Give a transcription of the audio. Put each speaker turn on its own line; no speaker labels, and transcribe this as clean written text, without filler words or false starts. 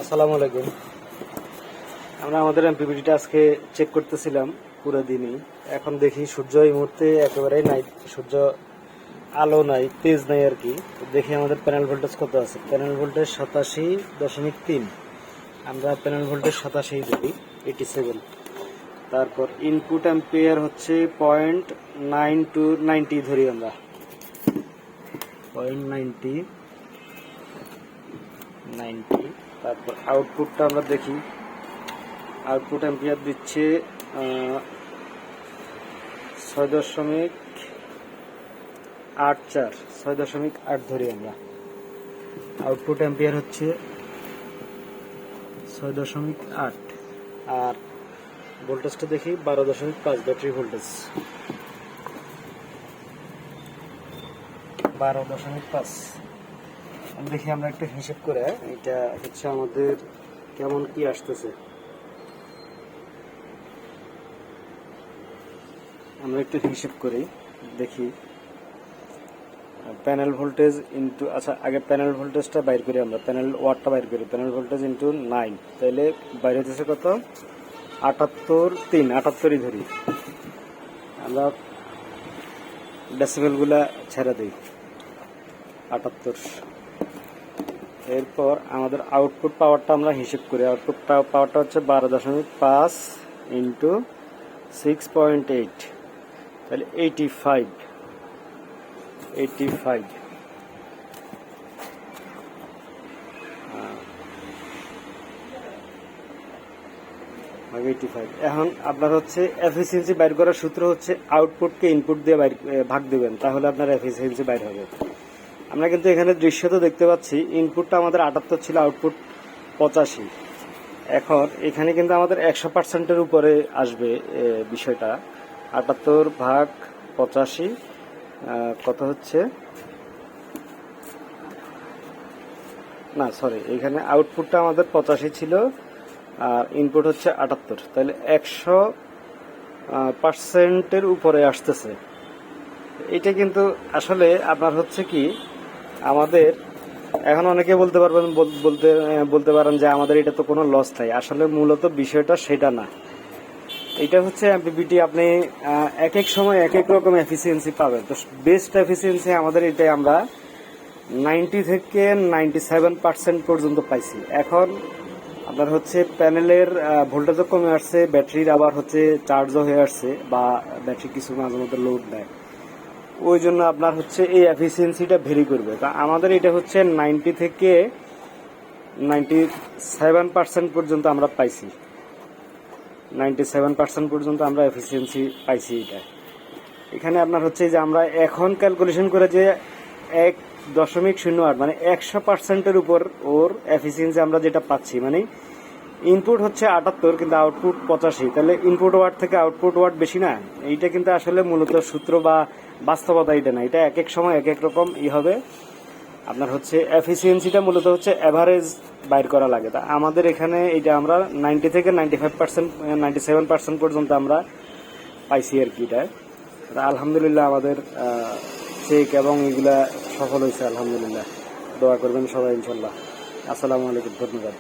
আসসালামু আলাইকুম। আমরা আমাদের এমপিপিটিটা আজকে চেক করতেছিলাম পুরো দিনই। এখন দেখি সূর্য এই মুহূর্তে একেবারেই নাই, সূর্য আলো নাই, তেজ নাই আর কি। দেখি আমাদের প্যানেল ভোল্টেজ কত আছে। Panel voltage 87.3। আমরা প্যানেল ভোল্টেজ 87 ধরি, 87। তারপর ইনপুট অ্যাম্পিয়ার হচ্ছে 0.9290 ধরি আমরা, 0.90। তারপর আউটপুটটা আমরা দেখি, আউটপুট অ্যাম্পিয়ার দিচ্ছে 6.84, 6.8 ধরি আমরা। আউটপুট অ্যাম্পিয়ার হচ্ছে 6.8। আর ভোল্টেজটা দেখি 12.5, ব্যাটারি ভোল্টেজ 12.5। দেখি আমরা একটা হিসেব করে, এটা হচ্ছে আমাদের কেমন কি আসতেছে। আমরা একটু হিসেব করি, দেখি প্যানেল ভোল্টেজ ইন্টু, আচ্ছা আগে প্যানেল ভোল্টেজটা বাইর করি, আমরা প্যানেল ওয়াটটা বাইর করি। প্যানেল ভোল্টেজ ইন্টু 9, তাহলে বাইরে হতেছে কত? 78.3 ধরি আমরা, ডেসিবেলগুলা ছেড়ে দিই 78। এরপর আমাদের আউটপুট পাওয়ারটা আমরা হিসেব করি। আউটপুট পাওয়ারটা হচ্ছে 12.5 ইন্টু 6.8, তাহলে 85। 85 এখন আপনার হচ্ছে এফিসিয়েন্সি বাইর করার সূত্র হচ্ছে আউটপুটকে ইনপুট দিয়ে ভাগ দিবেন, তাহলে আপনার এফিসিয়েন্সি বাইর হবে। আমরা কিন্তু এখানে দৃশ্য তো দেখতে পাচ্ছি, ইনপুটটা আমাদের 78 ছিল, আউটপুট 85। এখন এখানে কিন্তু আমাদের 100%-এর উপরে আসবে বিষয়টা। 78 ভাগ 85 কত হচ্ছে? না সরি, এখানে আউটপুটটা আমাদের 85 ছিল আর ইনপুট হচ্ছে 78, তাহলে 100%-এর উপরে আসতেছে। এটা কিন্তু আসলে আপনার হচ্ছে কি, আমাদের এখন অনেকে বলতে পারেন যে আমাদের এটা তো কোনো লস নাই। আসলে মূলত বিষয়টা সেটা না। এটা হচ্ছে এমপিপিটি, আপনি এক এক সময় এক এক রকম এফিসিয়েন্সি পাবেন। তো বেস্ট এফিসিয়েন্সি আমাদের এটাই, আমরা 90 থেকে 97% পর্যন্ত পাইছি। এখন আপনার হচ্ছে প্যানেলের ভোল্টেজও কমে আসছে, ব্যাটারির আবার হচ্ছে চার্জও হয়ে আসছে, বা ব্যাটারি কিছু মাঝে মধ্যে লোড দেয়, ওই জন্য আপনার হচ্ছে এই এফিসিয়েন্সিটা ভেরি করবে। তা আমাদের এটা হচ্ছে 90 থেকে 97% পর্যন্ত আমরা পাইছি, 97% পর্যন্ত আমরা এফিসিয়েন্সি পাইছি। এটা এখানে আপনার হচ্ছে যে আমরা এখন ক্যালকুলেশন করে যে 1.08 মানে 100%-এর উপর ওর এফিসিয়েন্সি আমরা যেটা পাচ্ছি, মানে ইনপুট হচ্ছে 78 কিন্তু আউটপুট 85, তাহলে ইনপুট ওয়াট থেকে আউটপুট ওয়াট বেশি না। এইটা কিন্তু আসলে মূলত সূত্র বা বাস্তবতা এটা না, এটা এক এক সময় এক এক রকম হবে। আপনার হচ্ছে এফিসিয়েন্সিটা মূলত হচ্ছে এভারেজ বাইর করা লাগে। তা আমাদের এখানে এটা আমরা 90 থেকে 95%, 97% পর্যন্ত আমরা পাইছি আর কি। এটা আলহামদুলিল্লাহ আমাদের চেক এবং এগুলা সফল হয়েছে আলহামদুলিল্লাহ। দোয়া করবেন সবাই ইনশাল্লাহ। আসসালামু আলাইকুম, ধন্যবাদ।